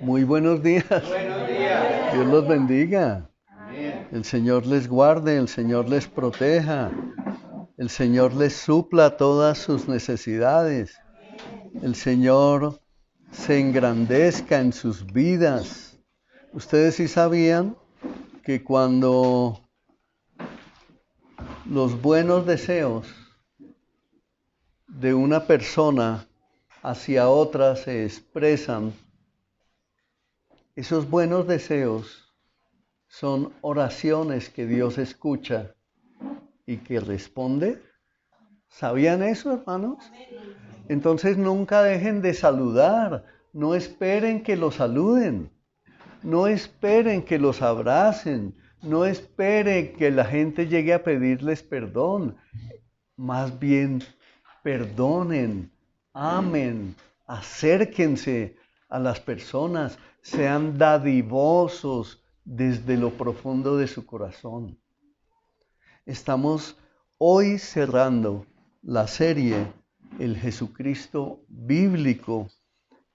Muy buenos días. Buenos días. Dios los bendiga. Amén. El Señor les guarde, el Señor les proteja, el Señor les supla todas sus necesidades. El Señor se engrandezca en sus vidas. Ustedes sí sabían que cuando los buenos deseos de una persona hacia otra se expresan, esos buenos deseos son oraciones que Dios escucha y que responde. ¿Sabían eso, hermanos? Entonces nunca dejen de saludar, no esperen que los saluden, no esperen que los abracen, no esperen que la gente llegue a pedirles perdón. Más bien, perdonen, amen, acérquense a las personas, sean dadivosos desde lo profundo de su corazón. Estamos hoy cerrando la serie El Jesucristo Bíblico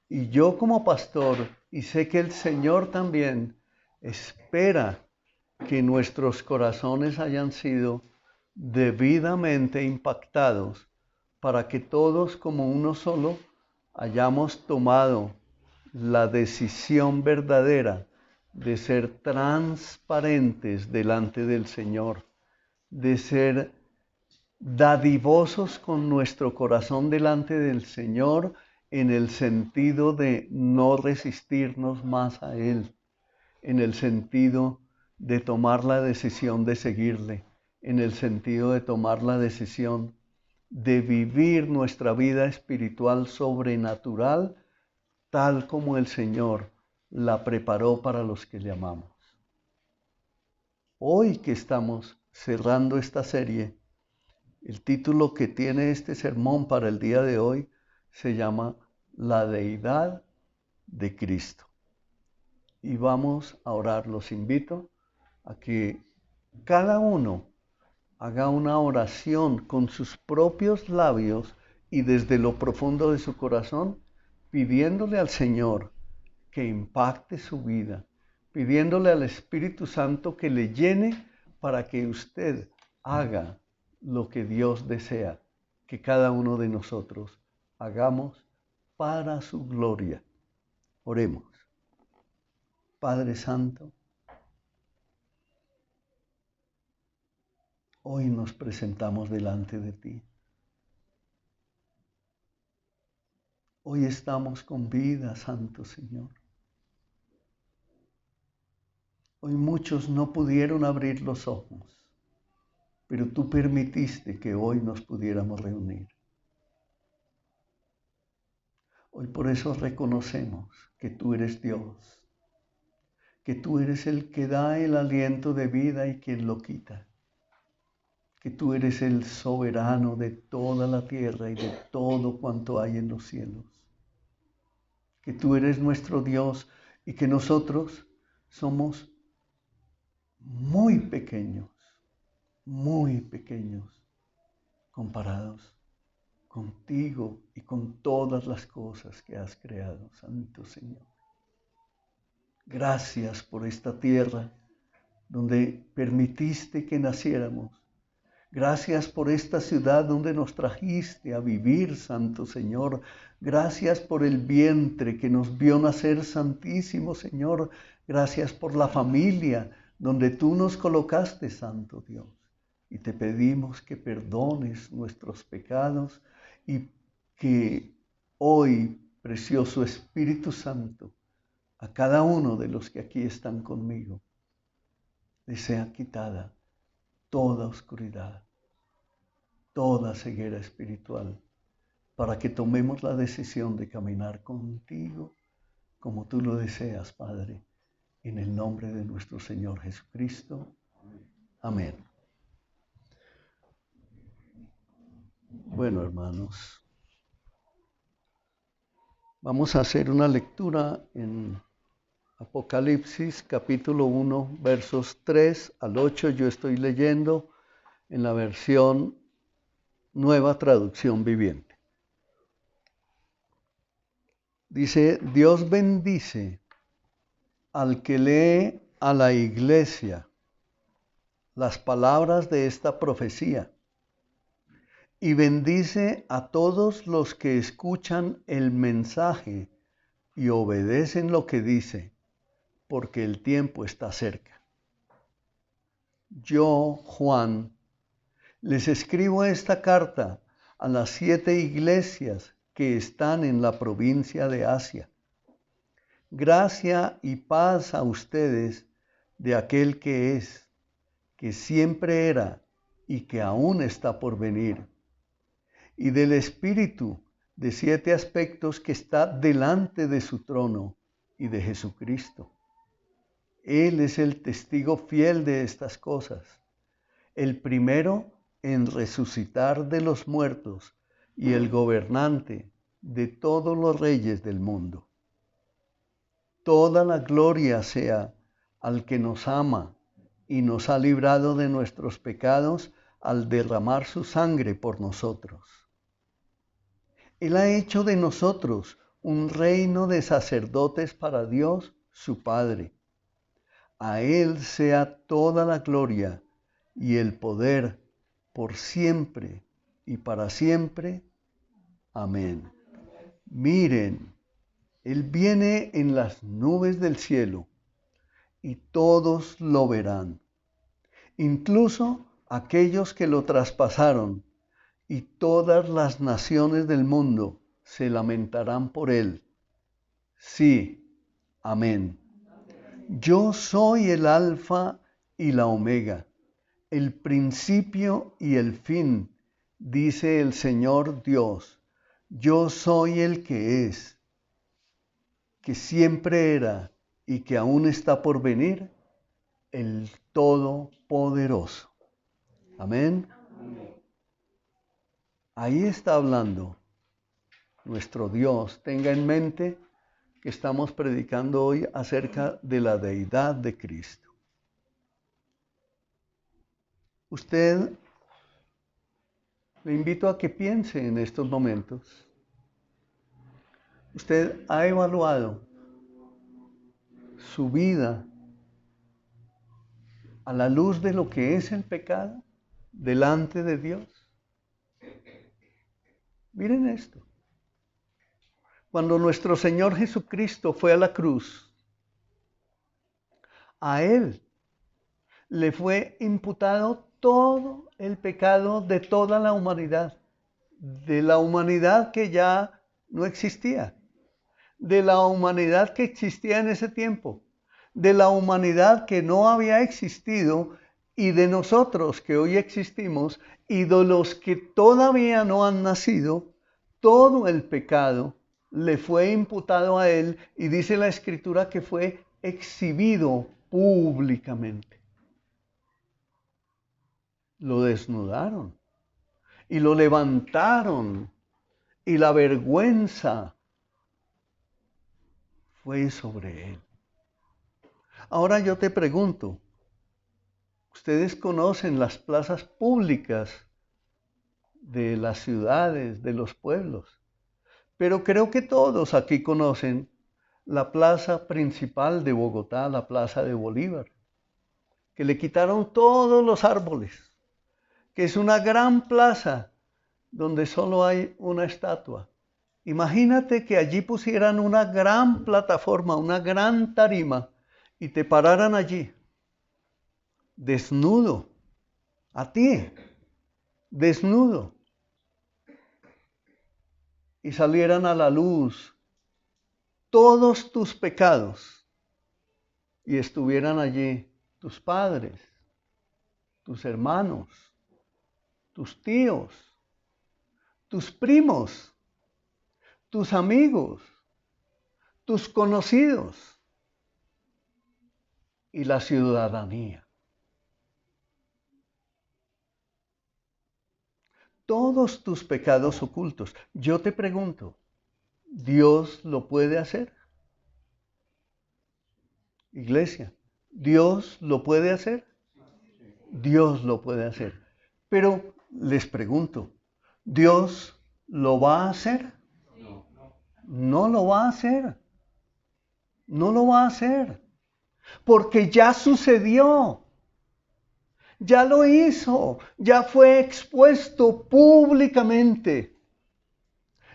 y yo como pastor, y sé que el Señor también, espera que nuestros corazones hayan sido debidamente impactados para que todos como uno solo hayamos tomado la decisión verdadera de ser transparentes delante del Señor, de ser dadivosos con nuestro corazón delante del Señor en el sentido de no resistirnos más a Él, en el sentido de tomar la decisión de seguirle, en el sentido de tomar la decisión de vivir nuestra vida espiritual sobrenatural tal como el Señor la preparó para los que le amamos. Hoy que estamos cerrando esta serie, el título que tiene este sermón para el día de hoy se llama La Deidad de Cristo. Y vamos a orar. Los invito a que cada uno haga una oración con sus propios labios y desde lo profundo de su corazón, pidiéndole al Señor que impacte su vida, pidiéndole al Espíritu Santo que le llene para que usted haga lo que Dios desea que cada uno de nosotros hagamos para su gloria. Oremos. Padre Santo, hoy nos presentamos delante de ti. Hoy estamos con vida, Santo Señor. Hoy muchos no pudieron abrir los ojos, pero tú permitiste que hoy nos pudiéramos reunir. Hoy por eso reconocemos que tú eres Dios, que tú eres el que da el aliento de vida y quien lo quita, que tú eres el soberano de toda la tierra y de todo cuanto hay en los cielos, que tú eres nuestro Dios y que nosotros somos muy pequeños comparados contigo y con todas las cosas que has creado, Santo Señor. Gracias por esta tierra donde permitiste que naciéramos. Gracias por esta ciudad donde nos trajiste a vivir, Santo Señor. Gracias por el vientre que nos vio nacer, Santísimo Señor. Gracias por la familia donde tú nos colocaste, Santo Dios. Y te pedimos que perdones nuestros pecados y que hoy, precioso Espíritu Santo, a cada uno de los que aquí están conmigo, les sea quitada toda oscuridad, toda ceguera espiritual, para que tomemos la decisión de caminar contigo como tú lo deseas, Padre, en el nombre de nuestro Señor Jesucristo. Amén. Bueno, hermanos, vamos a hacer una lectura en Apocalipsis capítulo 1, versos 3 al 8. Yo estoy leyendo en la versión Nueva Traducción Viviente. Dice: Dios bendice al que lee a la iglesia las palabras de esta profecía y bendice a todos los que escuchan el mensaje y obedecen lo que dice, porque el tiempo está cerca. Yo, Juan, les escribo esta carta a las 7 iglesias que están en la provincia de Asia. Gracia y paz a ustedes de aquel que es, que siempre era y que aún está por venir, y del Espíritu de 7 aspectos que está delante de su trono y de Jesucristo. Él es el testigo fiel de estas cosas, el primero en resucitar de los muertos y el gobernante de todos los reyes del mundo. Toda la gloria sea al que nos ama y nos ha librado de nuestros pecados al derramar su sangre por nosotros. Él ha hecho de nosotros un reino de sacerdotes para Dios, su Padre. A Él sea toda la gloria y el poder por siempre y para siempre. Amén. Miren, Él viene en las nubes del cielo y todos lo verán, incluso aquellos que lo traspasaron, y todas las naciones del mundo se lamentarán por Él. Sí, amén. Yo soy el Alfa y la Omega, el principio y el fin, dice el Señor Dios. Yo soy el que es, que siempre era y que aún está por venir, el Todopoderoso. Amén. Ahí está hablando nuestro Dios. Tenga en mente que estamos predicando hoy acerca de la deidad de Cristo. Usted, le invito a que piense en estos momentos. ¿Usted ha evaluado su vida a la luz de lo que es el pecado delante de Dios? Miren esto. Cuando nuestro Señor Jesucristo fue a la cruz, a Él le fue imputado todo el pecado de toda la humanidad, de la humanidad que ya no existía, de la humanidad que existía en ese tiempo, de la humanidad que no había existido y de nosotros que hoy existimos y de los que todavía no han nacido. Todo el pecado le fue imputado a Él y dice la Escritura que fue exhibido públicamente. Lo desnudaron y lo levantaron y la vergüenza fue sobre Él. Ahora yo te pregunto, ustedes conocen las plazas públicas de las ciudades, de los pueblos, pero creo que todos aquí conocen la plaza principal de Bogotá, la Plaza de Bolívar, que le quitaron todos los árboles, que es una gran plaza donde solo hay una estatua. Imagínate que allí pusieran una gran plataforma, una gran tarima, y te pararan allí, desnudo, a ti, desnudo, y salieran a la luz todos tus pecados, y estuvieran allí tus padres, tus hermanos, tus tíos, tus primos, tus amigos, tus conocidos y la ciudadanía. Todos tus pecados ocultos. Yo te pregunto, ¿Dios lo puede hacer? Iglesia, ¿Dios lo puede hacer? Dios lo puede hacer. Pero les pregunto, ¿Dios lo va a hacer? No lo va a hacer. No lo va a hacer. porque ya sucedió. Ya lo hizo, ya fue expuesto públicamente.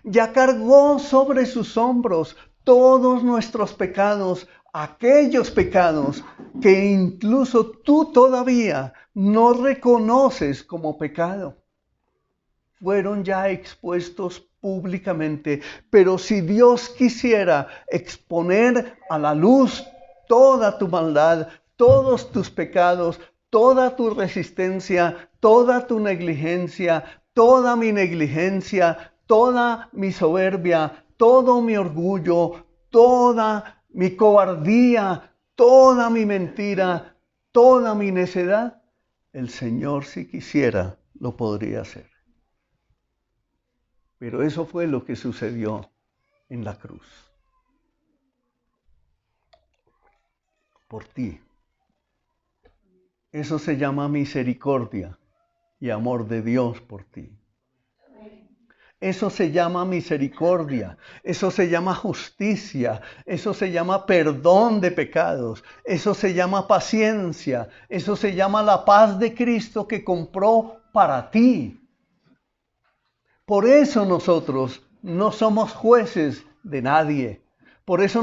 Ya cargó sobre sus hombros todos nuestros pecados, aquellos pecados que incluso tú todavía no reconoces como pecado. Fueron ya expuestos públicamente, pero si Dios quisiera exponer a la luz toda tu maldad, todos tus pecados, toda tu resistencia, toda tu negligencia, toda mi negligencia, toda mi soberbia, todo mi orgullo, toda mi cobardía, toda mi mentira, toda mi necedad, el Señor, si quisiera, lo podría hacer. Pero eso fue lo que sucedió en la cruz. Por ti. Eso se llama misericordia y amor de Dios por ti. Eso se llama misericordia, eso se llama justicia, eso se llama perdón de pecados, eso se llama paciencia, eso se llama la paz de Cristo que compró para ti. Por eso nosotros no somos jueces de nadie, por eso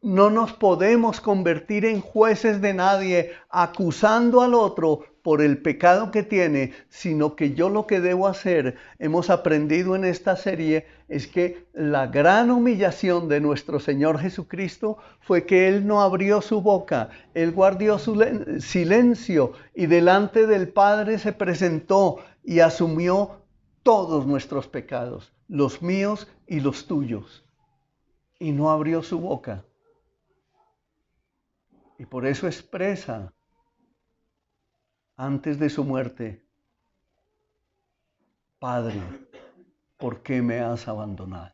no nos podemos convertir en jueces de nadie acusando al otro por el pecado que tiene, sino que yo lo que debo hacer, hemos aprendido en esta serie, es que la gran humillación de nuestro Señor Jesucristo fue que Él no abrió su boca, Él guardó su silencio y delante del Padre se presentó y asumió todos nuestros pecados, los míos y los tuyos, y no abrió su boca. Y por eso expresa, antes de su muerte, Padre, ¿por qué me has abandonado?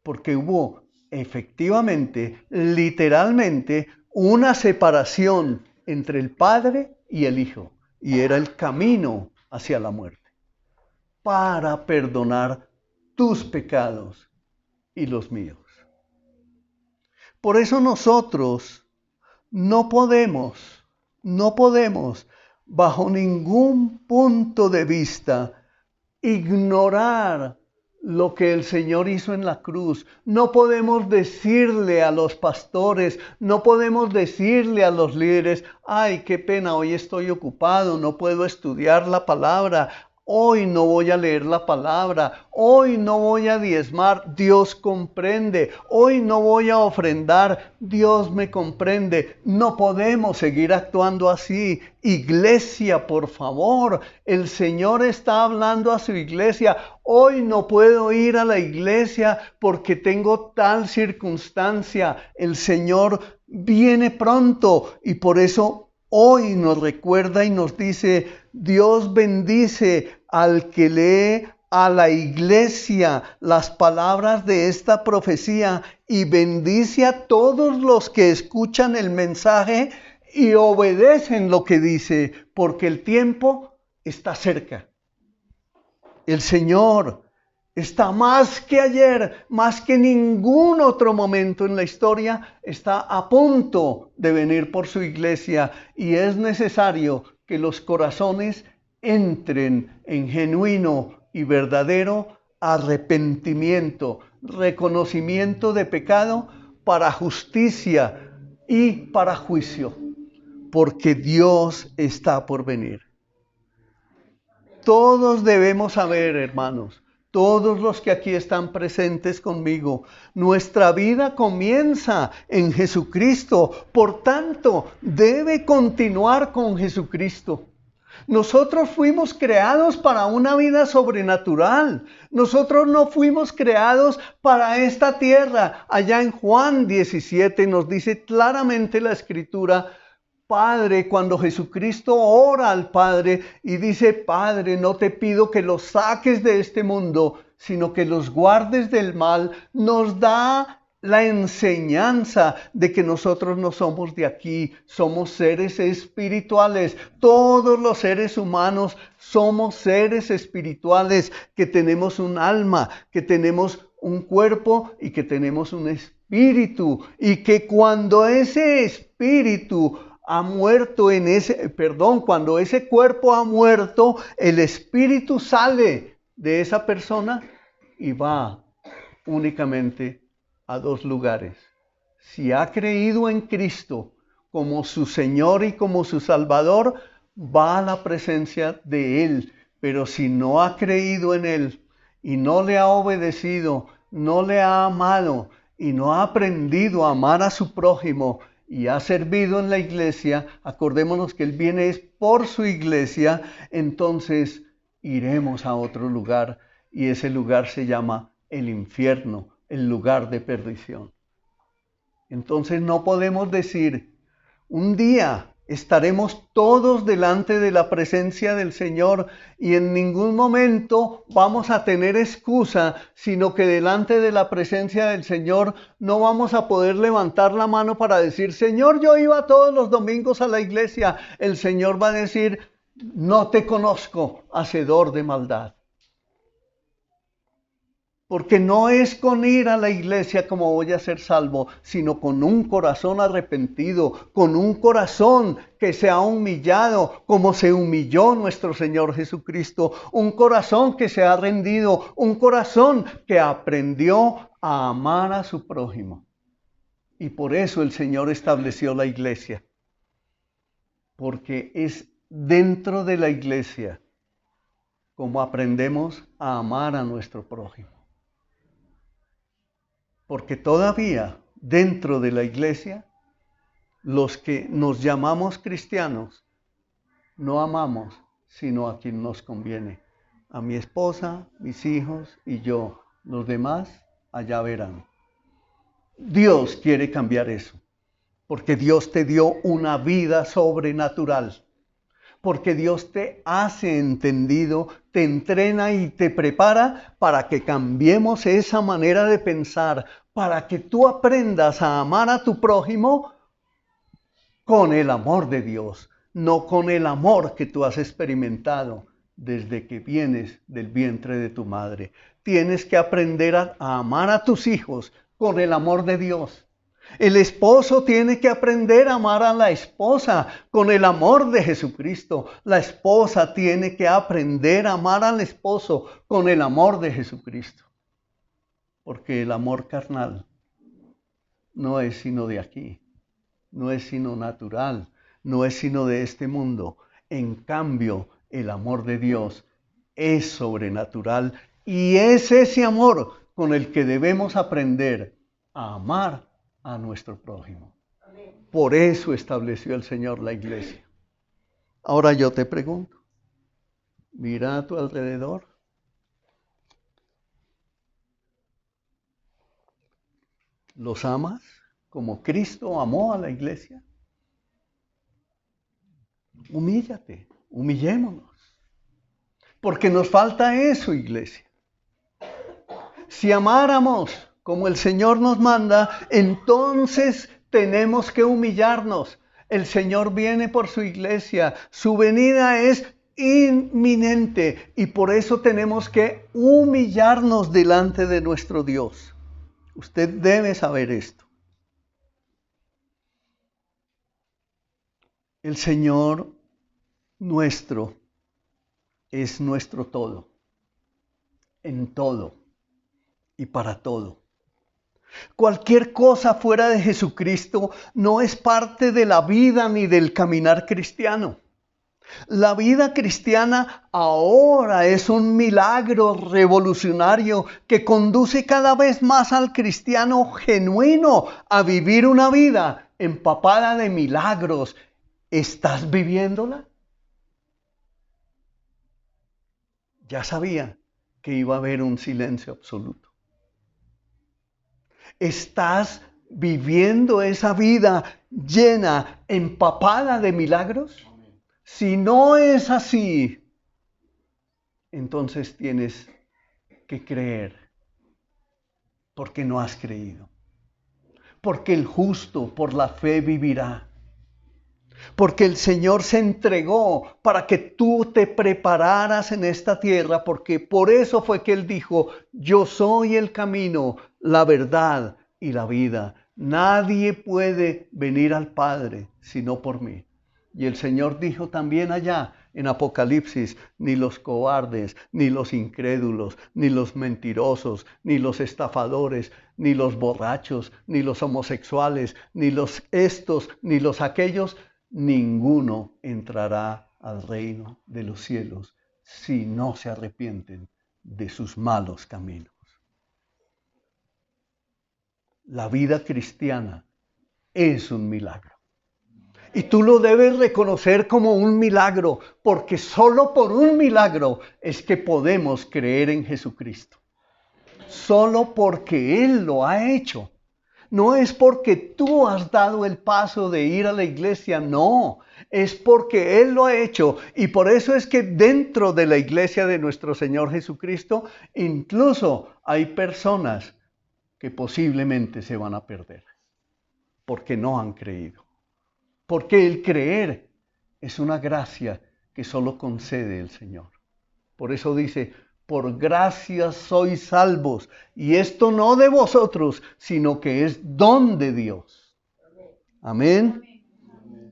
Porque hubo efectivamente, literalmente, una separación entre el Padre y el Hijo. Y era el camino hacia la muerte. Para perdonar tus pecados y los míos. Por eso nosotros no podemos, bajo ningún punto de vista, ignorar lo que el Señor hizo en la cruz. No podemos decirle a los pastores, no podemos decirle a los líderes, ay, qué pena, hoy estoy ocupado, no puedo estudiar la palabra. Hoy no voy a leer la palabra, hoy no voy a diezmar, Dios comprende, hoy no voy a ofrendar, Dios me comprende. No podemos seguir actuando así. Iglesia, por favor, el Señor está hablando a su iglesia. Hoy no puedo ir a la iglesia porque tengo tal circunstancia. El Señor viene pronto y por eso hoy nos recuerda y nos dice, Dios bendice al que lee a la iglesia las palabras de esta profecía y bendice a todos los que escuchan el mensaje y obedecen lo que dice, porque el tiempo está cerca. El Señor está más que ayer, más que ningún otro momento en la historia, está a punto de venir por su iglesia y es necesario que los corazones entren en genuino y verdadero arrepentimiento, reconocimiento de pecado para justicia y para juicio, porque Dios está por venir. Todos debemos saber, hermanos, todos los que aquí están presentes conmigo, nuestra vida comienza en Jesucristo, por tanto, debe continuar con Jesucristo. Nosotros fuimos creados para una vida sobrenatural. Nosotros no fuimos creados para esta tierra. Allá en Juan 17 nos dice claramente la Escritura, Padre, cuando Jesucristo ora al Padre y dice, Padre, no te pido que los saques de este mundo, sino que los guardes del mal, nos da la enseñanza de que nosotros no somos de aquí, somos seres espirituales. Todos los seres humanos somos seres espirituales, que tenemos un alma, que tenemos un cuerpo y que tenemos un espíritu. Y que cuando ese espíritu ha muerto cuando ese cuerpo ha muerto, el espíritu sale de esa persona y va únicamente a dos lugares. Si ha creído en Cristo como su Señor y como su Salvador, va a la presencia de Él. Pero si no ha creído en Él y no le ha obedecido, no le ha amado y no ha aprendido a amar a su prójimo y ha servido en la iglesia, acordémonos que Él viene es por su iglesia, entonces iremos a otro lugar y ese lugar se llama el infierno, el lugar de perdición. Entonces no podemos decir, un día estaremos todos delante de la presencia del Señor y en ningún momento vamos a tener excusa, sino que delante de la presencia del Señor no vamos a poder levantar la mano para decir, Señor, yo iba todos los domingos a la iglesia. El Señor va a decir, no te conozco, hacedor de maldad. Porque no es con ir a la iglesia como voy a ser salvo, sino con un corazón arrepentido, con un corazón que se ha humillado, como se humilló nuestro Señor Jesucristo, un corazón que se ha rendido, un corazón que aprendió a amar a su prójimo. Y por eso el Señor estableció la iglesia, porque es dentro de la iglesia como aprendemos a amar a nuestro prójimo. Porque todavía dentro de la iglesia, los que nos llamamos cristianos, no amamos sino a quien nos conviene. A mi esposa, mis hijos y yo. Los demás allá verán. Dios quiere cambiar eso. Porque Dios te dio una vida sobrenatural. Porque Dios te hace entendido, te entrena y te prepara para que cambiemos esa manera de pensar, para que tú aprendas a amar a tu prójimo con el amor de Dios, no con el amor que tú has experimentado desde que vienes del vientre de tu madre. Tienes que aprender a amar a tus hijos con el amor de Dios. El esposo tiene que aprender a amar a la esposa con el amor de Jesucristo. La esposa tiene que aprender a amar al esposo con el amor de Jesucristo. Porque el amor carnal no es sino de aquí, no es sino natural, no es sino de este mundo. En cambio, el amor de Dios es sobrenatural y es ese amor con el que debemos aprender a amar a nuestro prójimo. Por eso estableció el Señor la iglesia. Ahora yo te pregunto, mira a tu alrededor. ¿Los amas como Cristo amó a la iglesia? Humíllate, humillémonos. Porque nos falta eso, iglesia. Si amáramos como el Señor nos manda, entonces tenemos que humillarnos. El Señor viene por su iglesia. Su venida es inminente y por eso tenemos que humillarnos delante de nuestro Dios. Usted debe saber esto. El Señor nuestro es nuestro todo, en todo y para todo. Cualquier cosa fuera de Jesucristo no es parte de la vida ni del caminar cristiano. La vida cristiana ahora es un milagro revolucionario que conduce cada vez más al cristiano genuino a vivir una vida empapada de milagros. ¿Estás viviéndola? Ya sabía que iba a haber un silencio absoluto. ¿Estás viviendo esa vida llena, empapada de milagros? Si no es así, entonces tienes que creer, porque no has creído. Porque el justo por la fe vivirá. Porque el Señor se entregó para que tú te prepararas en esta tierra, porque por eso fue que Él dijo, yo soy el camino, la verdad y la vida. Nadie puede venir al Padre sino por mí. Y el Señor dijo también allá en Apocalipsis, ni los cobardes, ni los incrédulos, ni los mentirosos, ni los estafadores, ni los borrachos, ni los homosexuales, ni los estos, ni los aquellos, ninguno entrará al reino de los cielos si no se arrepienten de sus malos caminos. La vida cristiana es un milagro. Y tú lo debes reconocer como un milagro, porque solo por un milagro es que podemos creer en Jesucristo. Solo porque Él lo ha hecho. No es porque tú has dado el paso de ir a la iglesia, no. Es porque Él lo ha hecho. Y por eso es que dentro de la iglesia de nuestro Señor Jesucristo, incluso hay personas que posiblemente se van a perder, porque no han creído. Porque el creer es una gracia que solo concede el Señor. Por eso dice, por gracia sois salvos, y esto no de vosotros, sino que es don de Dios. Amén.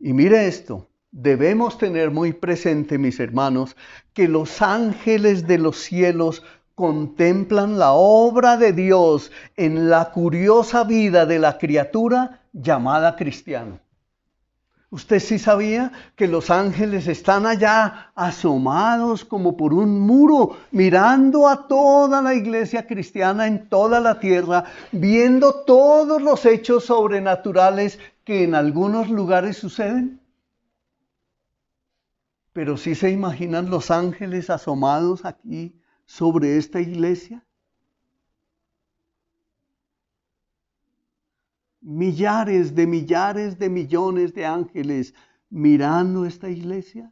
Y mire esto, debemos tener muy presente, mis hermanos, que los ángeles de los cielos contemplan la obra de Dios en la curiosa vida de la criatura llamada cristiano. ¿Usted sí sabía que los ángeles están allá asomados como por un muro, mirando a toda la iglesia cristiana en toda la tierra, viendo todos los hechos sobrenaturales que en algunos lugares suceden? Pero ¿sí se imaginan los ángeles asomados aquí sobre esta iglesia? Millares de millones de ángeles mirando esta iglesia.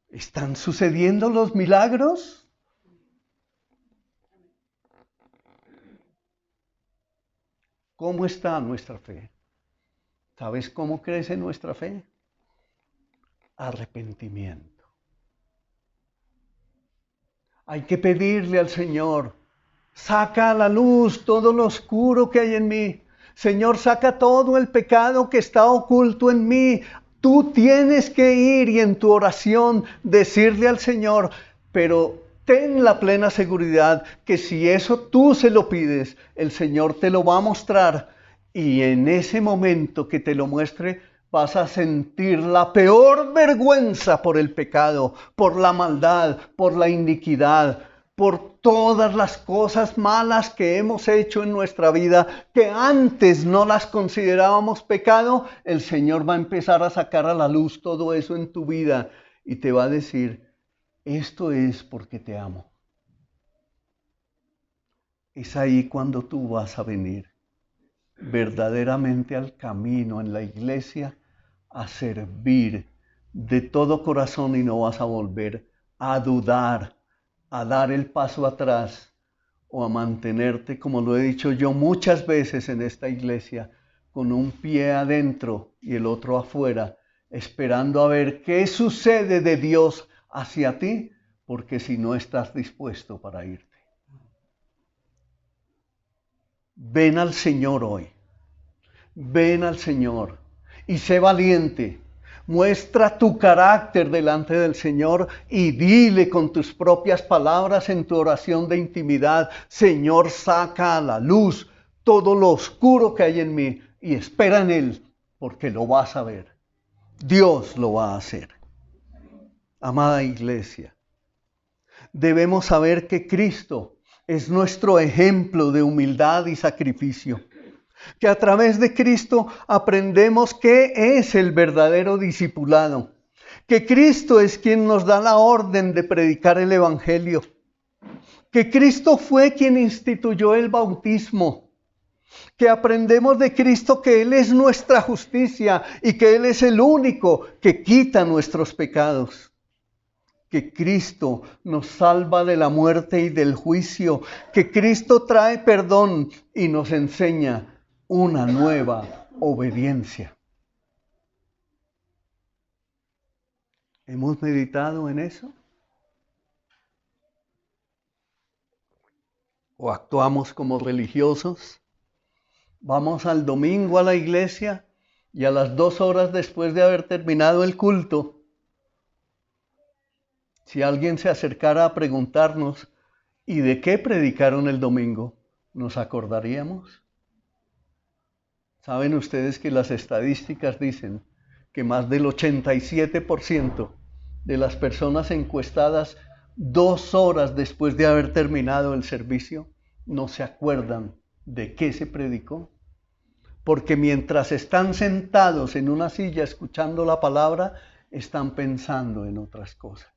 ¿Están sucediendo los milagros? ¿Cómo está nuestra fe? ¿Sabes cómo crece nuestra fe? Arrepentimiento. Hay que pedirle al Señor, saca a la luz todo lo oscuro que hay en mí. Señor, saca todo el pecado que está oculto en mí. Tú tienes que ir y en tu oración decirle al Señor, pero ten la plena seguridad que si eso tú se lo pides, el Señor te lo va a mostrar. Y en ese momento que te lo muestre, vas a sentir la peor vergüenza por el pecado, por la maldad, por la iniquidad, por todas las cosas malas que hemos hecho en nuestra vida, que antes no las considerábamos pecado. El Señor va a empezar a sacar a la luz todo eso en tu vida y te va a decir, esto es porque te amo. Es ahí cuando tú vas a venir verdaderamente al camino en la iglesia a servir de todo corazón y no vas a volver a dudar, a dar el paso atrás o a mantenerte, como lo he dicho yo muchas veces en esta iglesia, con un pie adentro y el otro afuera, esperando a ver qué sucede de Dios hacia ti, porque si no estás dispuesto para irte. Ven al Señor hoy, ven al Señor y sé valiente. Muestra tu carácter delante del Señor y dile con tus propias palabras en tu oración de intimidad, Señor, saca a la luz todo lo oscuro que hay en mí y espera en Él, porque lo vas a ver. Dios lo va a hacer. Amada iglesia, debemos saber que Cristo es nuestro ejemplo de humildad y sacrificio. Que a través de Cristo aprendemos qué es el verdadero discipulado. Que Cristo es quien nos da la orden de predicar el Evangelio. Que Cristo fue quien instituyó el bautismo. Que aprendemos de Cristo que Él es nuestra justicia y que Él es el único que quita nuestros pecados. Que Cristo nos salva de la muerte y del juicio. Que Cristo trae perdón y nos enseña una nueva obediencia. ¿Hemos meditado en eso? ¿O actuamos como religiosos? Vamos al domingo a la iglesia y a las 2 horas después de haber terminado el culto, si alguien se acercara a preguntarnos, ¿y de qué predicaron el domingo? ¿Nos acordaríamos? ¿Saben ustedes que las estadísticas dicen que más del 87% de las personas encuestadas 2 horas después de haber terminado el servicio no se acuerdan de qué se predicó? Porque mientras están sentados en una silla escuchando la palabra, están pensando en otras cosas.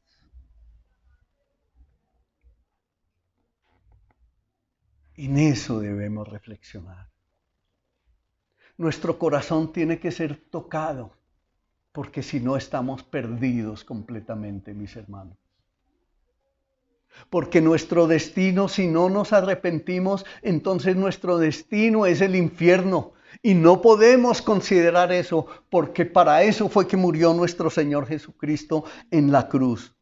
En eso debemos reflexionar. Nuestro corazón tiene que ser tocado, porque si no estamos perdidos completamente, mis hermanos. Porque nuestro destino, si no nos arrepentimos, entonces nuestro destino es el infierno. Y no podemos considerar eso, porque para eso fue que murió nuestro Señor Jesucristo en la cruz.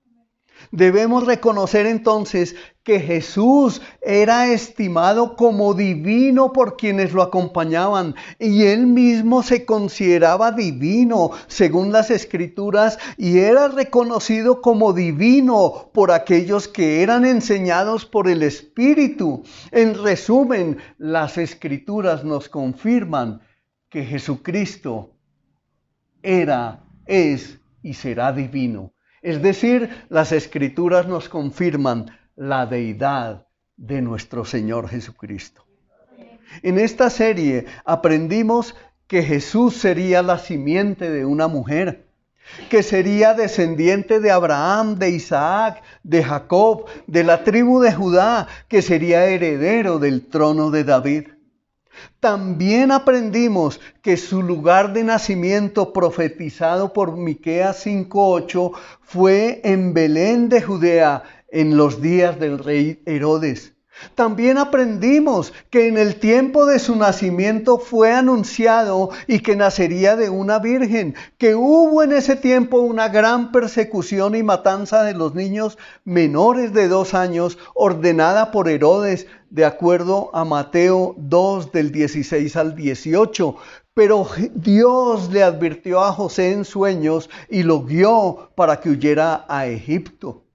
Debemos reconocer entonces que Jesús era estimado como divino por quienes lo acompañaban y él mismo se consideraba divino según las Escrituras y era reconocido como divino por aquellos que eran enseñados por el Espíritu. En resumen, las Escrituras nos confirman que Jesucristo era, es y será divino. Es decir, las Escrituras nos confirman la deidad de nuestro Señor Jesucristo. En esta serie aprendimos que Jesús sería la simiente de una mujer, que sería descendiente de Abraham, de Isaac, de Jacob, de la tribu de Judá, que sería heredero del trono de David. También aprendimos que su lugar de nacimiento profetizado por Miqueas 5:8 fue en Belén de Judea en los días del rey Herodes. También aprendimos que en el tiempo de su nacimiento fue anunciado y que nacería de una virgen, que hubo en ese tiempo una gran persecución y matanza de los niños menores de 2 años ordenada por Herodes, de acuerdo a Mateo 2 del 16 al 18. Pero Dios le advirtió a José en sueños y lo guió para que huyera a Egipto.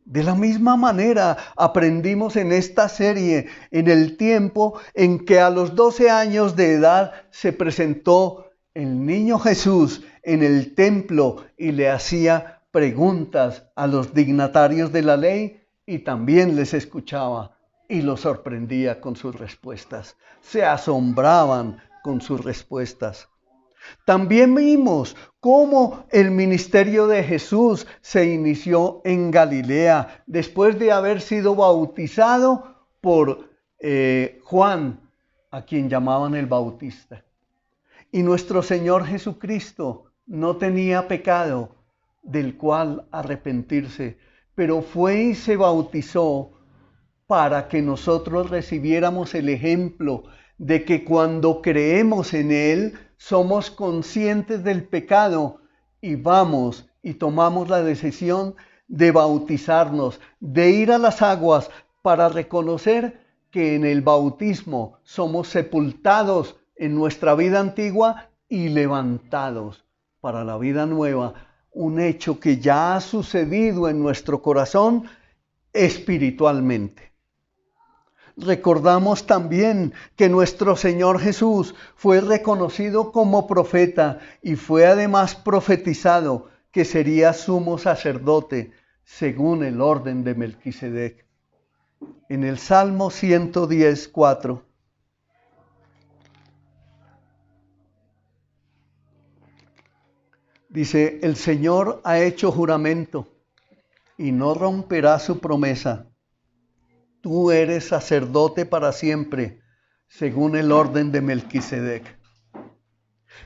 De la misma manera aprendimos en esta serie en el tiempo en que a los 12 años de edad se presentó el niño Jesús en el templo y le hacía preguntas a los dignatarios de la ley y también les escuchaba y los sorprendía con sus respuestas. Se asombraban con sus respuestas. También vimos cómo el ministerio de Jesús se inició en Galilea después de haber sido bautizado por Juan, a quien llamaban el Bautista. Y nuestro Señor Jesucristo no tenía pecado del cual arrepentirse, pero fue y se bautizó para que nosotros recibiéramos el ejemplo de que cuando creemos en Él, somos conscientes del pecado y vamos y tomamos la decisión de bautizarnos, de ir a las aguas para reconocer que en el bautismo somos sepultados en nuestra vida antigua y levantados para la vida nueva, un hecho que ya ha sucedido en nuestro corazón espiritualmente. Recordamos también que nuestro Señor Jesús fue reconocido como profeta y fue además profetizado que sería sumo sacerdote según el orden de Melquisedec. En el Salmo 110:4 dice: el Señor ha hecho juramento y no romperá su promesa. Tú eres sacerdote para siempre, según el orden de Melquisedec.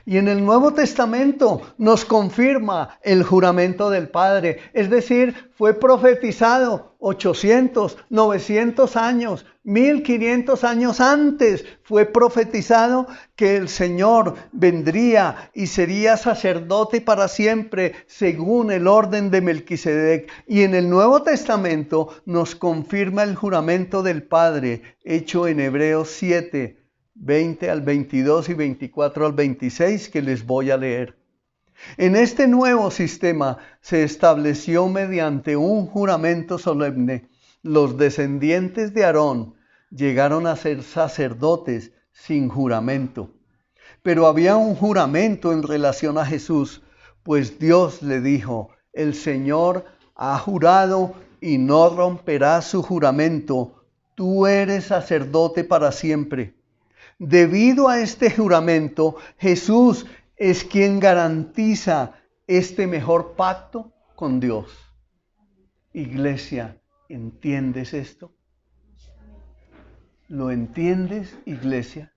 Y en el Nuevo Testamento nos confirma el juramento del Padre. Es decir, fue profetizado 800, 900 años, 1500 años antes. Fue profetizado que el Señor vendría y sería sacerdote para siempre, según el orden de Melquisedec. Y en el Nuevo Testamento nos confirma el juramento del Padre, hecho en Hebreos 7. 20 al 22 y 24 al 26 que les voy a leer. En este nuevo sistema se estableció mediante un juramento solemne. Los descendientes de Aarón llegaron a ser sacerdotes sin juramento. Pero había un juramento en relación a Jesús, pues Dios le dijo, el Señor ha jurado y no romperá su juramento. Tú eres sacerdote para siempre. Debido a este juramento, Jesús es quien garantiza este mejor pacto con Dios. Iglesia, ¿entiendes esto? ¿Lo entiendes, iglesia?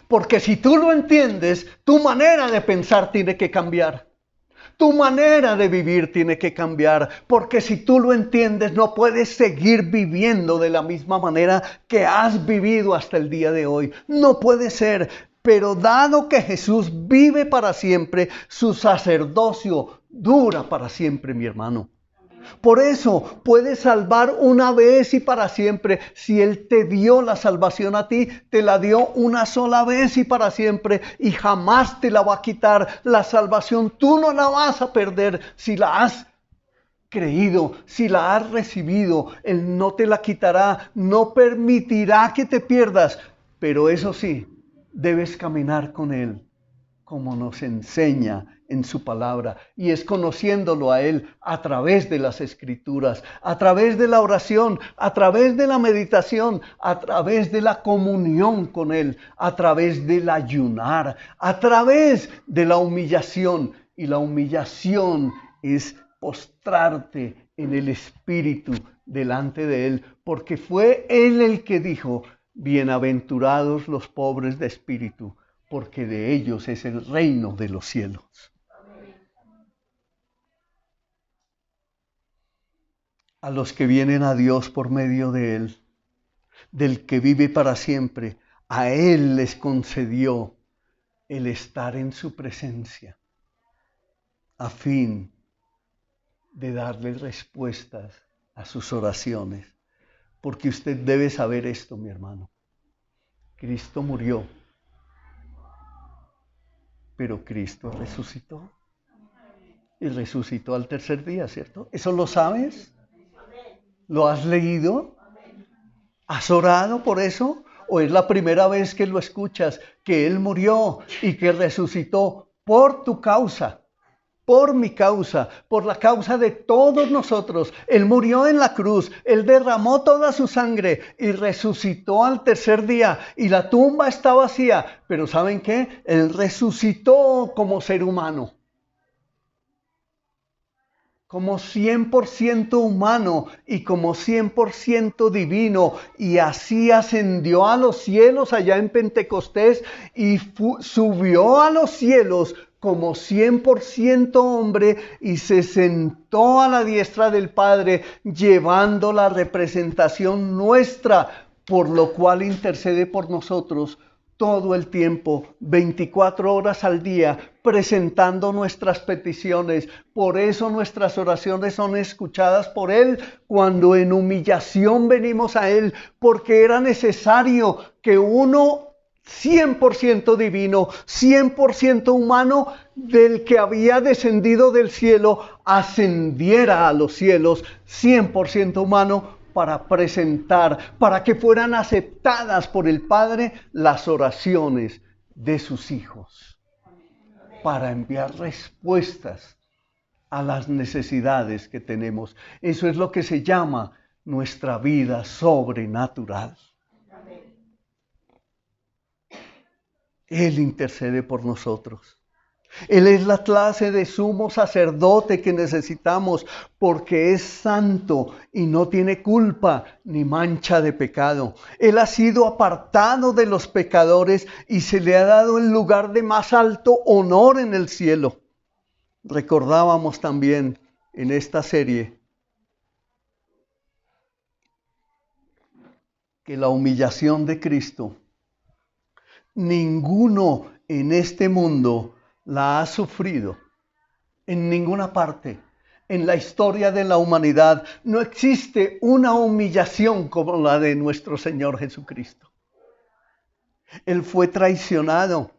Porque si tú lo entiendes, tu manera de pensar tiene que cambiar. Tu manera de vivir tiene que cambiar, porque si tú lo entiendes, no puedes seguir viviendo de la misma manera que has vivido hasta el día de hoy. No puede ser, pero dado que Jesús vive para siempre, su sacerdocio dura para siempre, mi hermano. Por eso puedes salvar una vez y para siempre. Si Él te dio la salvación a ti, te la dio una sola vez y para siempre y jamás te la va a quitar. La salvación tú no la vas a perder si la has creído, si la has recibido. Él no te la quitará, no permitirá que te pierdas. Pero eso sí, debes caminar con Él como nos enseña en su palabra, y es conociéndolo a Él a través de las Escrituras, a través de la oración, a través de la meditación, a través de la comunión con Él, a través del ayunar, a través de la humillación. Y la humillación es postrarte en el Espíritu delante de Él, porque fue Él el que dijo, bienaventurados los pobres de espíritu, porque de ellos es el reino de los cielos. A los que vienen a Dios por medio de Él, del que vive para siempre, a Él les concedió el estar en su presencia, a fin de darles respuestas a sus oraciones. Porque usted debe saber esto, mi hermano. Cristo murió, pero Cristo resucitó. Y resucitó al tercer día, ¿cierto? ¿Eso lo sabes? ¿Lo has leído? ¿Has orado por eso? ¿O es la primera vez que lo escuchas? Que Él murió y que resucitó por tu causa, por mi causa, por la causa de todos nosotros. Él murió en la cruz, Él derramó toda su sangre y resucitó al tercer día. Y la tumba está vacía. Pero ¿saben qué? Él resucitó como ser humano. Como 100% humano y como 100% divino, y así ascendió a los cielos allá en Pentecostés y subió a los cielos como 100% hombre y se sentó a la diestra del Padre, llevando la representación nuestra, por lo cual intercede por nosotros todo el tiempo, 24 horas al día, presentando nuestras peticiones. Por eso nuestras oraciones son escuchadas por Él cuando en humillación venimos a Él, porque era necesario que uno 100% divino, 100% humano, del que había descendido del cielo, ascendiera a los cielos, 100% humano, para presentar, para que fueran aceptadas por el Padre las oraciones de sus hijos, para enviar respuestas a las necesidades que tenemos. Eso es lo que se llama nuestra vida sobrenatural. Él intercede por nosotros. Él es la clase de sumo sacerdote que necesitamos porque es santo y no tiene culpa ni mancha de pecado. Él ha sido apartado de los pecadores y se le ha dado el lugar de más alto honor en el cielo. Recordábamos también en esta serie que la humillación de Cristo, ninguno en este mundo la ha sufrido, en ninguna parte. En la historia de la humanidad no existe una humillación como la de nuestro Señor Jesucristo. Él fue traicionado.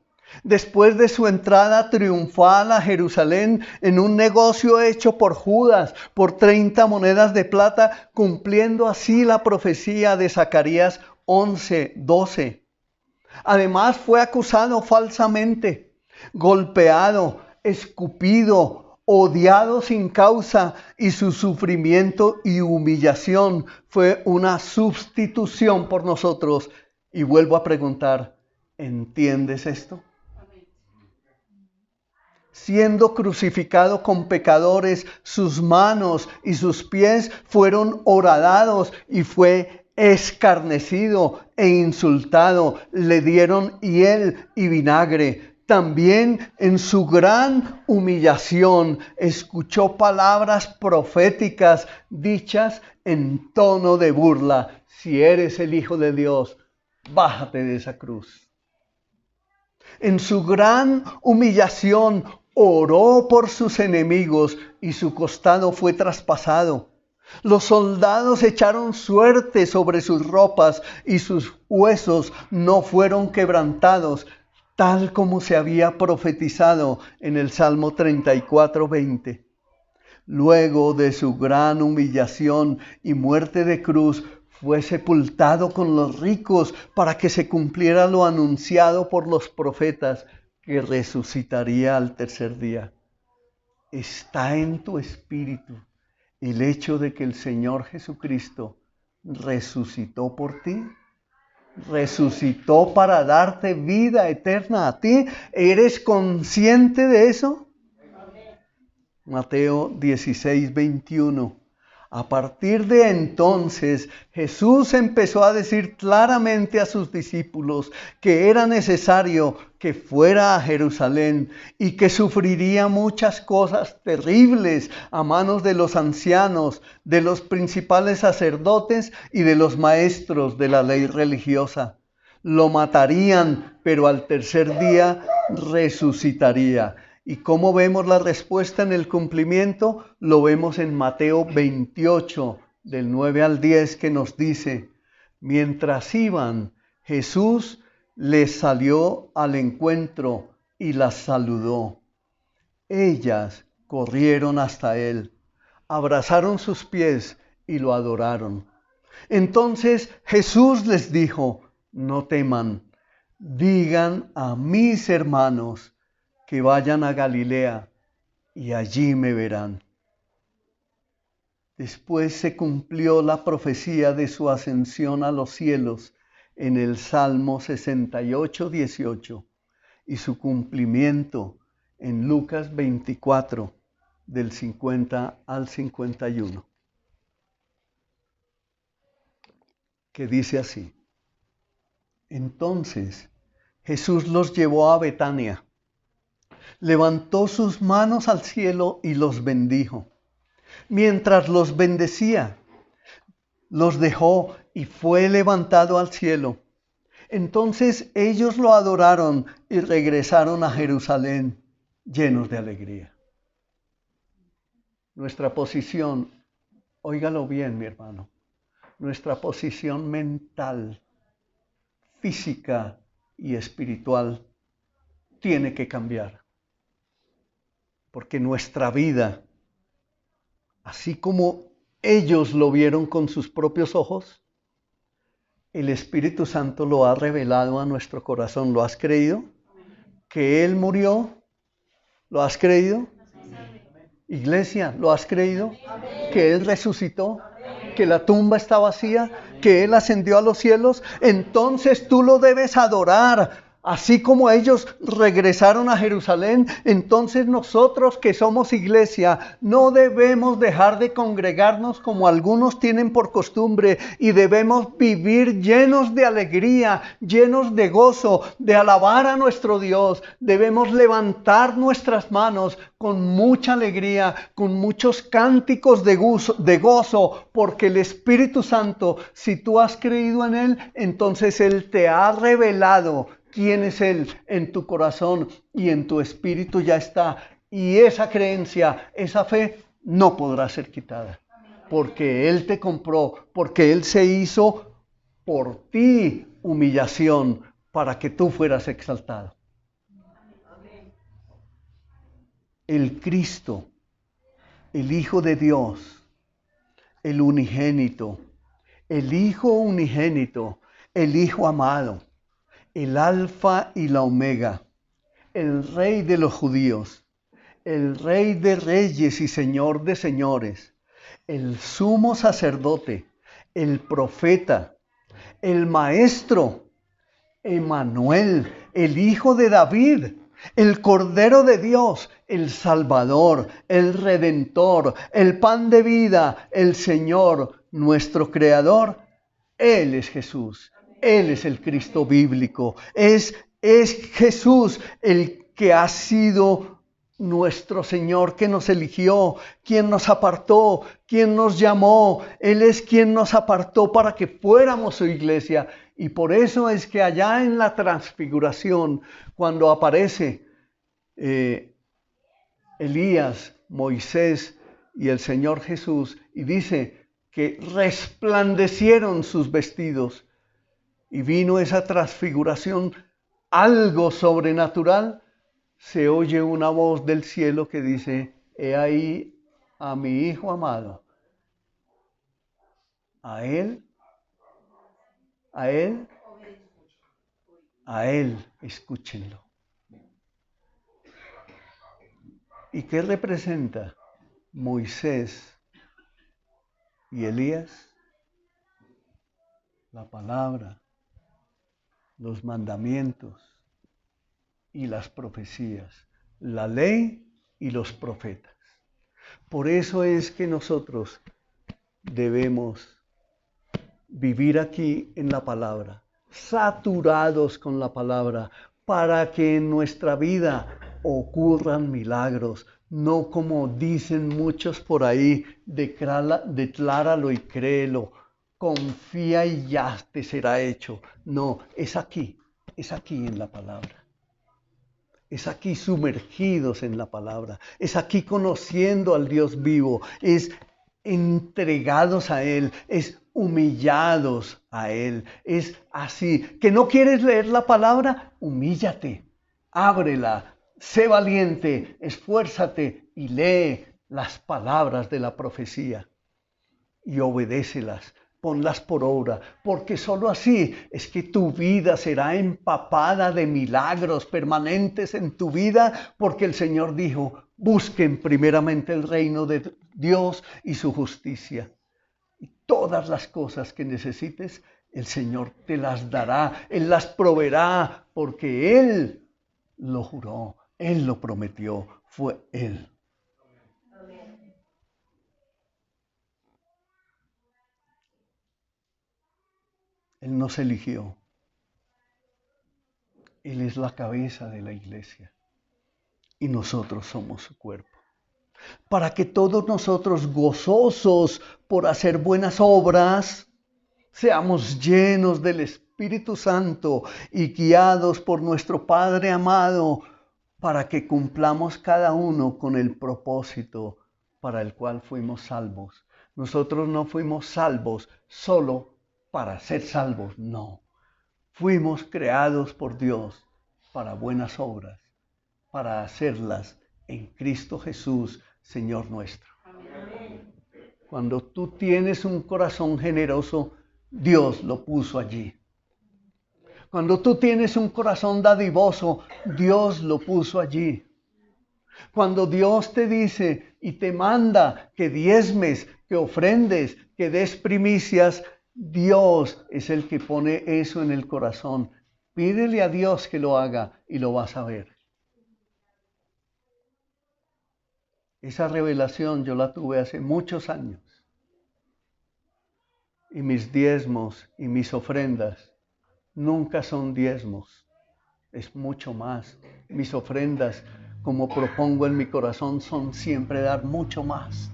Después de su entrada triunfal a Jerusalén en un negocio hecho por Judas por 30 monedas de plata, cumpliendo así la profecía de Zacarías 11:12. Además fue acusado falsamente, golpeado, escupido, odiado sin causa, y su sufrimiento y humillación fue una sustitución por nosotros. Y vuelvo a preguntar, ¿entiendes esto? Siendo crucificado con pecadores, sus manos y sus pies fueron horadados y fue escarnecido e insultado. Le dieron hiel y vinagre. También en su gran humillación escuchó palabras proféticas dichas en tono de burla. Si eres el Hijo de Dios, bájate de esa cruz. En su gran humillación oró por sus enemigos y su costado fue traspasado. Los soldados echaron suerte sobre sus ropas y sus huesos no fueron quebrantados, tal como se había profetizado en el Salmo 34:20. Luego de su gran humillación y muerte de cruz, fue sepultado con los ricos para que se cumpliera lo anunciado por los profetas, que resucitaría al tercer día. Está en tu espíritu el hecho de que el Señor Jesucristo resucitó por ti. Resucitó para darte vida eterna a ti. ¿Eres consciente de eso? Mateo 16:21. A partir de entonces, Jesús empezó a decir claramente a sus discípulos que era necesario que fuera a Jerusalén y que sufriría muchas cosas terribles a manos de los ancianos, de los principales sacerdotes y de los maestros de la ley religiosa. Lo matarían, pero al tercer día resucitaría. ¿Y cómo vemos la respuesta en el cumplimiento? Lo vemos en Mateo 28, del 9 al 10, que nos dice: mientras iban, Jesús les salió al encuentro y las saludó. Ellas corrieron hasta él, abrazaron sus pies y lo adoraron. Entonces Jesús les dijo: no teman, digan a mis hermanos que vayan a Galilea y allí me verán. Después se cumplió la profecía de su ascensión a los cielos en el Salmo 68:18 y su cumplimiento en Lucas 24, del 50 al 51, que dice así: entonces Jesús los llevó a Betania. Levantó sus manos al cielo y los bendijo. Mientras los bendecía, los dejó y fue levantado al cielo. Entonces ellos lo adoraron y regresaron a Jerusalén llenos de alegría. Nuestra posición, óigalo bien, mi hermano, nuestra posición mental, física y espiritual tiene que cambiar. Porque nuestra vida, así como ellos lo vieron con sus propios ojos, el Espíritu Santo lo ha revelado a nuestro corazón. ¿Lo has creído? ¿Que Él murió? ¿Lo has creído? Iglesia, ¿lo has creído? ¿Que Él resucitó? ¿Que la tumba está vacía? ¿Que Él ascendió a los cielos? Entonces tú lo debes adorar. Así como ellos regresaron a Jerusalén, entonces nosotros que somos iglesia no debemos dejar de congregarnos como algunos tienen por costumbre y debemos vivir llenos de alegría, llenos de gozo, de alabar a nuestro Dios. Debemos levantar nuestras manos con mucha alegría, con muchos cánticos de gozo, porque el Espíritu Santo, si tú has creído en Él, entonces Él te ha revelado quién es Él en tu corazón y en tu espíritu ya está. Y esa creencia, esa fe, no podrá ser quitada. Porque Él te compró, porque Él se hizo por ti humillación para que tú fueras exaltado. El Cristo, el Hijo de Dios, el unigénito, el Hijo unigénito, el Hijo amado, el Alfa y la Omega, el Rey de los judíos, el Rey de reyes y Señor de señores, el sumo sacerdote, el profeta, el Maestro, Emmanuel, el Hijo de David, el Cordero de Dios, el Salvador, el Redentor, el Pan de vida, el Señor, nuestro Creador. Él es Jesús. Él es el Cristo bíblico. Es Jesús el que ha sido nuestro Señor, que nos eligió, quien nos apartó, quien nos llamó. Él es quien nos apartó para que fuéramos su iglesia. Y por eso es que allá en la transfiguración, cuando aparece Elías, Moisés y el Señor Jesús, y dice que resplandecieron sus vestidos, y vino esa transfiguración, algo sobrenatural, se oye una voz del cielo que dice: he ahí a mi Hijo amado. A Él escúchenlo. ¿Y qué representa Moisés y Elías? La palabra, los mandamientos y las profecías, la ley y los profetas. Por eso es que nosotros debemos vivir aquí en la palabra, saturados con la palabra, para que en nuestra vida ocurran milagros, no como dicen muchos por ahí: decláralo y créelo, confía y ya te será hecho. No, es aquí en la palabra. Es aquí sumergidos en la palabra, es aquí conociendo al Dios vivo, es entregados a Él, es humillados a Él, es así. ¿Que no quieres leer la palabra? Humíllate, ábrela, sé valiente, esfuérzate y lee las palabras de la profecía y obedécelas. Ponlas por obra, porque sólo así es que tu vida será empapada de milagros permanentes en tu vida, porque el Señor dijo: busquen primeramente el reino de Dios y su justicia. Y todas las cosas que necesites, el Señor te las dará, Él las proveerá, porque Él lo juró, Él lo prometió, fue Él. Él nos eligió. Él es la cabeza de la iglesia y nosotros somos su cuerpo. Para que todos nosotros, gozosos por hacer buenas obras, seamos llenos del Espíritu Santo y guiados por nuestro Padre amado, para que cumplamos cada uno con el propósito para el cual fuimos salvos. Nosotros no fuimos salvos solo para ser salvos, no. Fuimos creados por Dios para buenas obras, para hacerlas en Cristo Jesús, Señor nuestro. Amén. Cuando tú tienes un corazón generoso, Dios lo puso allí. Cuando tú tienes un corazón dadivoso, Dios lo puso allí. Cuando Dios te dice y te manda que diezmes, que ofrendes, que des primicias, Dios es el que pone eso en el corazón Pídele a Dios que lo haga y lo vas a ver. Esa revelación yo la tuve hace muchos años. Y mis diezmos y mis ofrendas nunca son diezmos. Es mucho más. Mis ofrendas, como propongo en mi corazón, son siempre dar mucho más.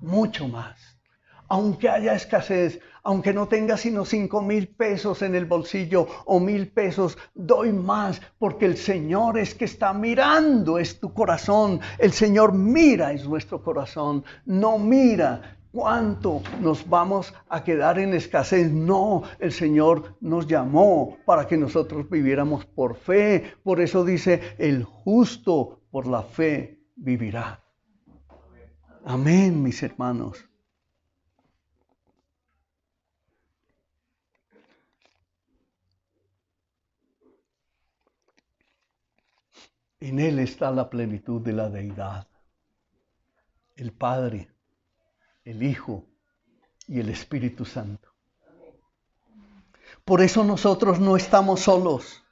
Mucho más. Aunque haya escasez, aunque no tenga sino 5,000 pesos en el bolsillo o 1,000 pesos, doy más, porque el Señor es que está mirando, es tu corazón. El Señor mira, es nuestro corazón. No mira cuánto nos vamos a quedar en escasez. No, el Señor nos llamó para que nosotros viviéramos por fe. Por eso dice, el justo por la fe vivirá. Amén, mis hermanos. En Él está la plenitud de la deidad. El Padre, el Hijo y el Espíritu Santo. Por eso nosotros no estamos solos.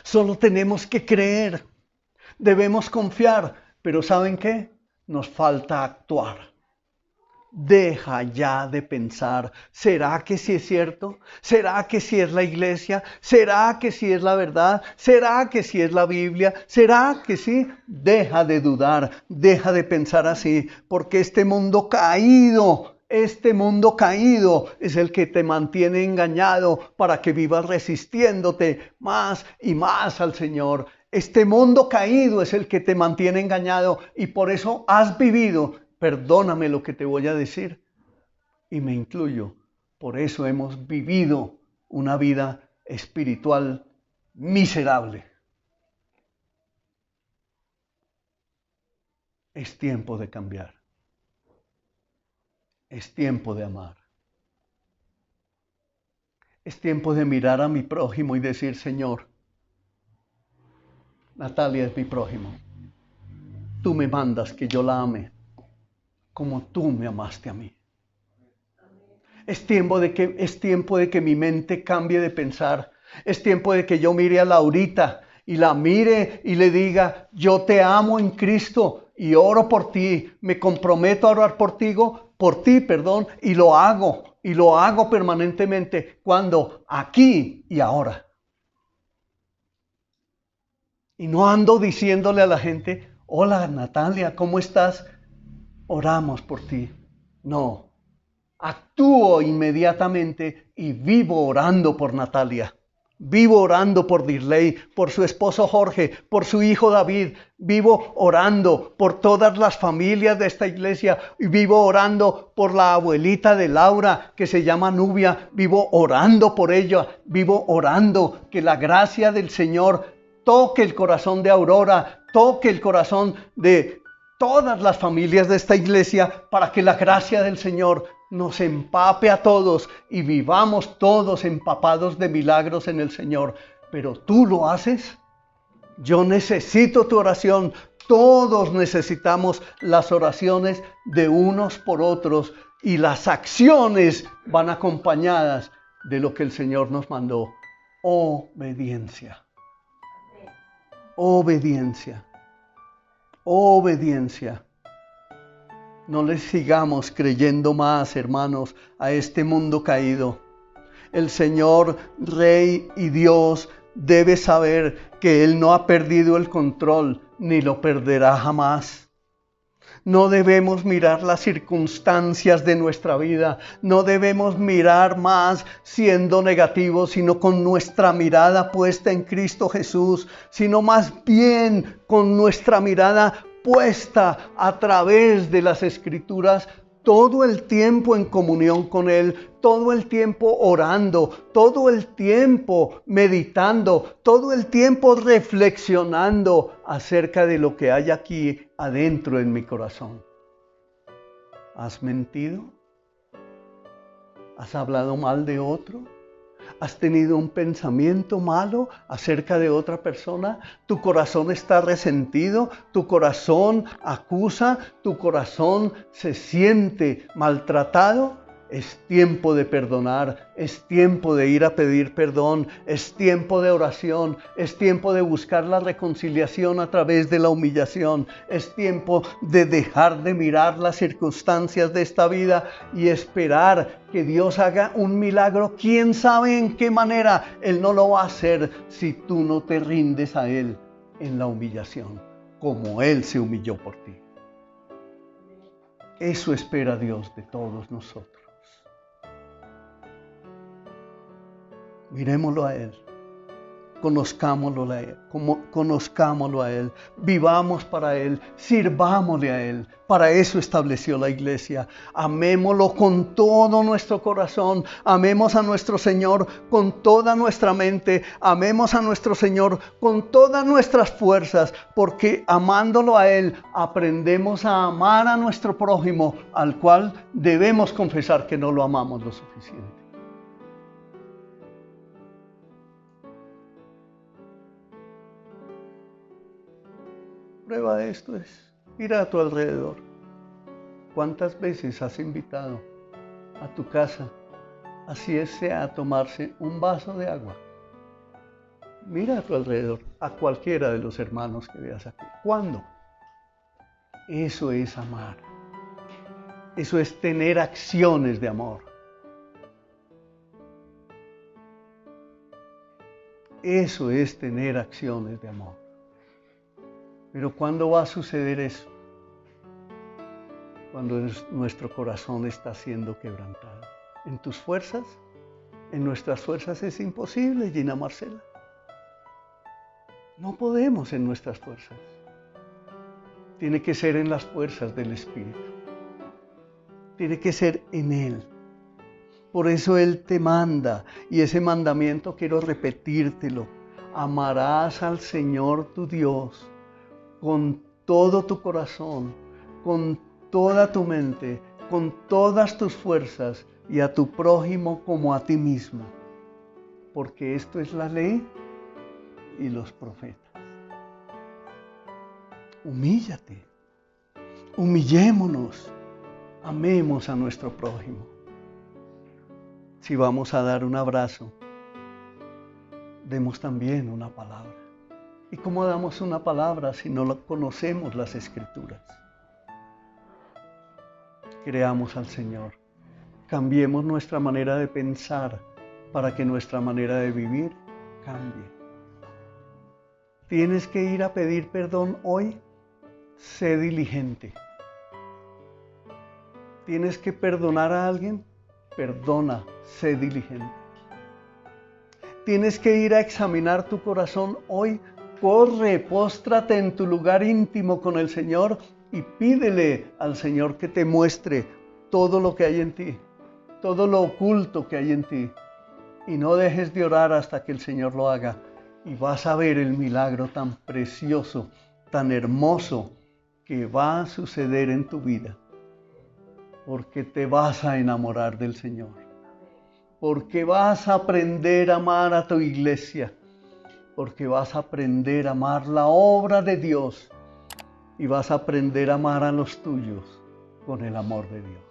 Solo tenemos que creer. Debemos confiar. Pero ¿saben qué? Nos falta actuar. Deja ya de pensar, ¿será que sí es cierto? ¿Será que sí es la iglesia? ¿Será que sí es la verdad? ¿Será que sí es la Biblia? ¿Será que sí? Deja de dudar, deja de pensar así, porque este mundo caído es el que te mantiene engañado para que vivas resistiéndote más y más al Señor. Este mundo caído es el que te mantiene engañado y por eso has vivido. Perdóname lo que te voy a decir, y me incluyo. Por eso hemos vivido una vida espiritual miserable. Es tiempo de cambiar. Es tiempo de amar. Es tiempo de mirar a mi prójimo y decir, Señor, Natalia es mi prójimo. Tú me mandas que yo la ame como tú me amaste a mí. Es tiempo de que mi mente cambie de pensar. Es tiempo de que yo mire a Laurita y la mire y le diga, yo te amo en Cristo y oro por ti. Me comprometo a orar por ti, y lo hago permanentemente. ¿Cuándo? Aquí y ahora. Y no ando diciéndole a la gente, hola Natalia, ¿cómo estás? Oramos por ti. No, actúo inmediatamente y vivo orando por Natalia. Vivo orando por Dirley, por su esposo Jorge, por su hijo David. Vivo orando por todas las familias de esta iglesia. Y vivo orando por la abuelita de Laura, que se llama Nubia. Vivo orando por ella. Vivo orando que la gracia del Señor toque el corazón de Aurora, toque el corazón de todas las familias de esta iglesia, para que la gracia del Señor nos empape a todos y vivamos todos empapados de milagros en el Señor. Pero tú lo haces. Yo necesito tu oración. Todos necesitamos las oraciones de unos por otros, y las acciones van acompañadas de lo que el Señor nos mandó. Obediencia. Obediencia. Obediencia. No les sigamos creyendo más, hermanos, a este mundo caído. El Señor, Rey y Dios, debe saber que Él no ha perdido el control, ni lo perderá jamás. No debemos mirar las circunstancias de nuestra vida. No debemos mirar más siendo negativos, sino con nuestra mirada puesta en Cristo Jesús, sino más bien con nuestra mirada puesta a través de las Escrituras, todo el tiempo en comunión con Él, todo el tiempo orando, todo el tiempo meditando, todo el tiempo reflexionando acerca de lo que hay aquí adentro en mi corazón. ¿Has mentido? ¿Has hablado mal de otro? ¿Has tenido un pensamiento malo acerca de otra persona? ¿Tu corazón está resentido? ¿Tu corazón acusa? ¿Tu corazón se siente maltratado? Es tiempo de perdonar, es tiempo de ir a pedir perdón, es tiempo de oración, es tiempo de buscar la reconciliación a través de la humillación, es tiempo de dejar de mirar las circunstancias de esta vida y esperar que Dios haga un milagro. ¿Quién sabe en qué manera? Él no lo va a hacer si tú no te rindes a Él en la humillación, como Él se humilló por ti. Eso espera Dios de todos nosotros. Miremoslo a Él, conozcámoslo a Él, vivamos para Él, sirvámosle a Él. Para eso estableció la iglesia. Amémoslo con todo nuestro corazón, amemos a nuestro Señor con toda nuestra mente, amemos a nuestro Señor con todas nuestras fuerzas, porque amándolo a Él, aprendemos a amar a nuestro prójimo, al cual debemos confesar que no lo amamos lo suficiente. Prueba de esto es, mira a tu alrededor. ¿Cuántas veces has invitado a tu casa, así sea, a tomarse un vaso de agua? Mira a tu alrededor, a cualquiera de los hermanos que veas aquí. ¿Cuándo? Eso es amar. Eso es tener acciones de amor. Eso es tener acciones de amor. Pero ¿cuándo va a suceder eso? Cuando nuestro corazón está siendo quebrantado. ¿En tus fuerzas? En nuestras fuerzas es imposible, Gina Marcela. No podemos en nuestras fuerzas. Tiene que ser en las fuerzas del Espíritu. Tiene que ser en Él. Por eso Él te manda, y ese mandamiento quiero repetírtelo. Amarás al Señor tu Dios con todo tu corazón, con toda tu mente, con todas tus fuerzas, y a tu prójimo como a ti mismo. Porque esto es la ley y los profetas. Humíllate, humillémonos, amemos a nuestro prójimo. Si vamos a dar un abrazo, demos también una palabra. ¿Y cómo damos una palabra si no conocemos las Escrituras? Creamos al Señor. Cambiemos nuestra manera de pensar para que nuestra manera de vivir cambie. ¿Tienes que ir a pedir perdón hoy? Sé diligente. ¿Tienes que perdonar a alguien? Perdona, sé diligente. ¿Tienes que ir a examinar tu corazón hoy? Corre, póstrate en tu lugar íntimo con el Señor y pídele al Señor que te muestre todo lo que hay en ti, todo lo oculto que hay en ti. Y no dejes de orar hasta que el Señor lo haga. Y vas a ver el milagro tan precioso, tan hermoso que va a suceder en tu vida. Porque te vas a enamorar del Señor. Porque vas a aprender a amar a tu iglesia. Porque vas a aprender a amar la obra de Dios y vas a aprender a amar a los tuyos con el amor de Dios.